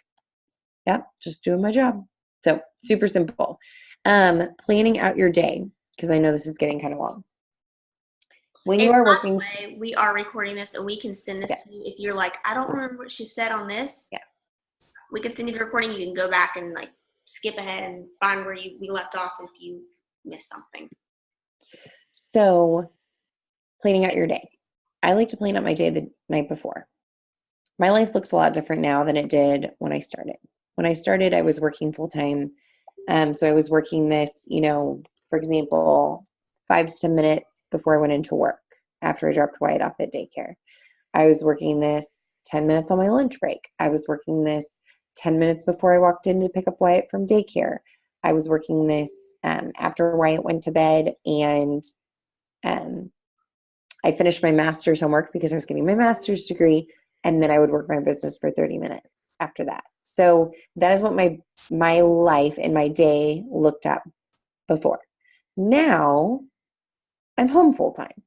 yeah, just doing my job. So super simple. Planning out your day, because I know this is getting kind of long. When you are working, by the way, we are recording this and we can send this to you. If you're like, I don't remember what she said on this, we can send you the recording. You can go back and like skip ahead and find where we left off if you've missed something. So planning out your day. I like to plan out my day the night before. My life looks a lot different now than it did when I started. When I started, I was working full time. So I was working this, for example, 5 to 10 minutes before I went into work after I dropped Wyatt off at daycare. I was working this 10 minutes on my lunch break. I was working this 10 minutes before I walked in to pick up Wyatt from daycare. I was working this after Wyatt went to bed, and I finished my master's homework because I was getting my master's degree, and then I would work my business for 30 minutes after that. So that is what my life and my day looked at before. Now I'm home full time.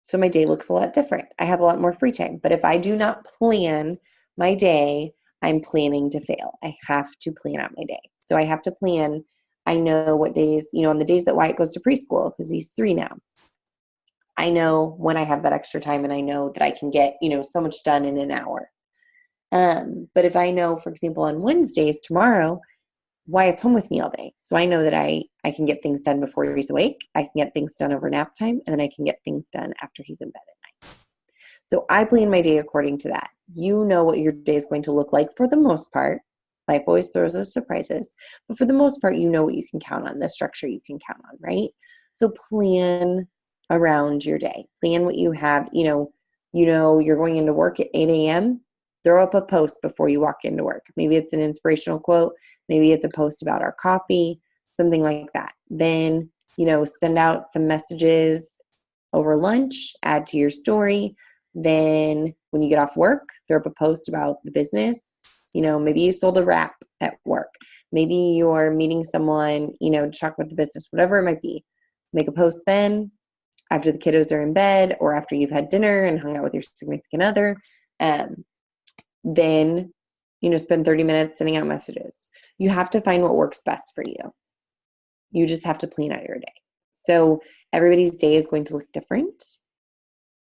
So my day looks a lot different. I have a lot more free time. But if I do not plan my day, I'm planning to fail. I have to plan out my day. So I have to plan. I know what days, on the days that Wyatt goes to preschool, because he's 3 now, I know when I have that extra time, and I know that I can get, so much done in an hour. But if I know, for example, on Wednesdays, tomorrow, Wyatt's home with me all day. So I know that I can get things done before he's awake. I can get things done over nap time, and then I can get things done after he's in bed at night. So I plan my day according to that. You know what your day is going to look like for the most part. Life always throws us surprises. But for the most part, you know what you can count on, the structure you can count on, right? So plan around your day. Plan what you have. You're going into work at 8 a.m., throw up a post before you walk into work. Maybe it's an inspirational quote. Maybe it's a post about our coffee, something like that. Then, send out some messages over lunch, add to your story. Then when you get off work, throw up a post about the business. Maybe you sold a wrap at work. Maybe you're meeting someone, to talk about the business, whatever it might be. Make a post then after the kiddos are in bed, or after you've had dinner and hung out with your significant other. Then, spend 30 minutes sending out messages. You have to find what works best for you. You just have to plan out your day. So everybody's day is going to look different.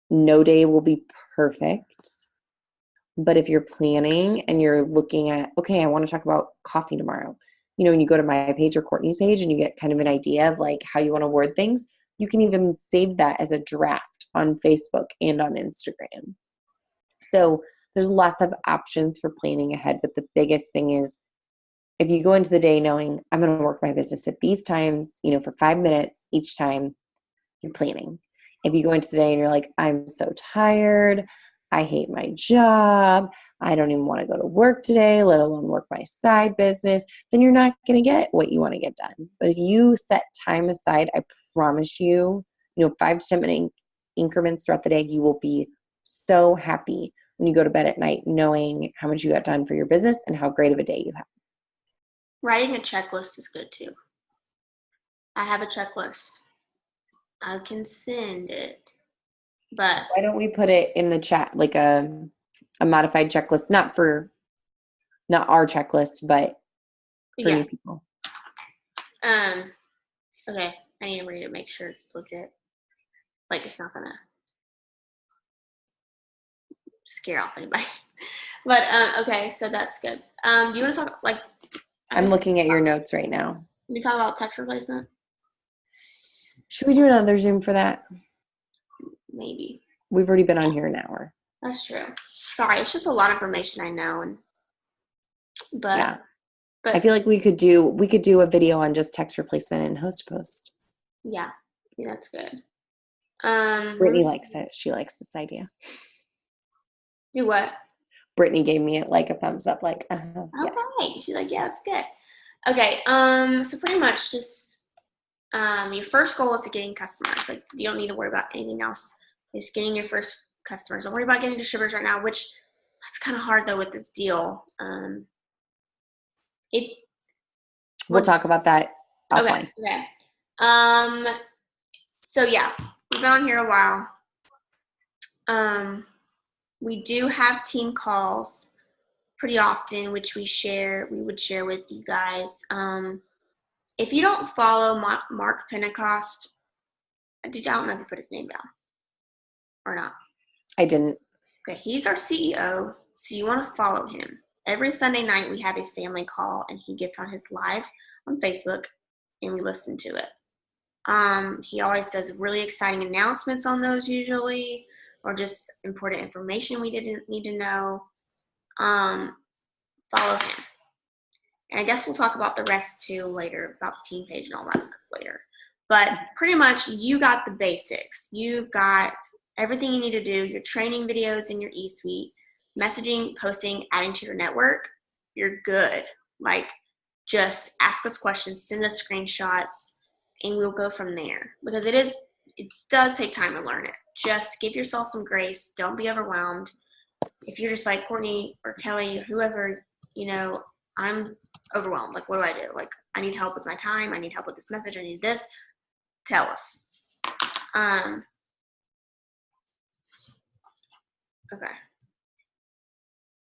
No day will be perfect. But if you're planning and you're looking at, okay, I want to talk about coffee tomorrow, when you go to my page or Courtney's page and you get kind of an idea of like how you want to word things, you can even save that as a draft on Facebook and on Instagram. So there's lots of options for planning ahead, but the biggest thing is if you go into the day knowing I'm going to work my business at these times, for 5 minutes each time, you're planning. If you go into the day and you're like, I'm so tired, I hate my job, I don't even want to go to work today, let alone work my side business, then you're not going to get what you want to get done. But if you set time aside, I promise you, 5 to 10 minute increments throughout the day, you will be so happy when you go to bed at night knowing how much you got done for your business and how great of a day you have. Writing a checklist is good too. I have a checklist. I can send it, but why don't we put it in the chat, like a modified checklist, not for not our checklist, but for Yeah. new people. Okay. I need to read it, make sure it's legit. Like it's not gonna scare off anybody. But okay, so that's good. Do you want to talk like? I'm looking at your notes right now. Can we talk about text replacement? Should we do another Zoom for that? Maybe. We've already been on here an hour. That's true. Sorry, it's just a lot of information I know, but yeah. I feel like we could do a video on just text replacement and host to post. Yeah, that's good. Brittany likes it. She likes this idea. Do what? Brittany gave me like a thumbs up, like, okay. Yes. She's like, yeah, it's good. Okay, so pretty much just your first goal is to gain customers. Like you don't need to worry about anything else. Just getting your first customers. Don't worry about getting distributors right now, which that's kind of hard though with this deal. We'll talk about that offline. Okay. So yeah, we've been on here a while. We do have team calls pretty often, which we would share with you guys. If you don't follow Mark Pentecost, I don't know if you put his name down or not. I didn't. Okay, he's our CEO, so you want to follow him. Every Sunday night we have a family call, and he gets on his live on Facebook, and we listen to it. He always does really exciting announcements on those usually, or just important information we didn't need to know. Follow him. And I guess we'll talk about the rest too later, about the team page and all that stuff later. But pretty much you got the basics. You've got everything you need to do, your training videos in your eSuite, messaging, posting, adding to your network. You're good. Like just ask us questions, send us screenshots, and we'll go from there. Because it does take time to learn it. Just give yourself some grace. Don't be overwhelmed. If you're just like Courtney or Kelly, whoever, I'm overwhelmed. Like, what do I do? Like, I need help with my time. I need help with this message. I need this. Tell us. Okay.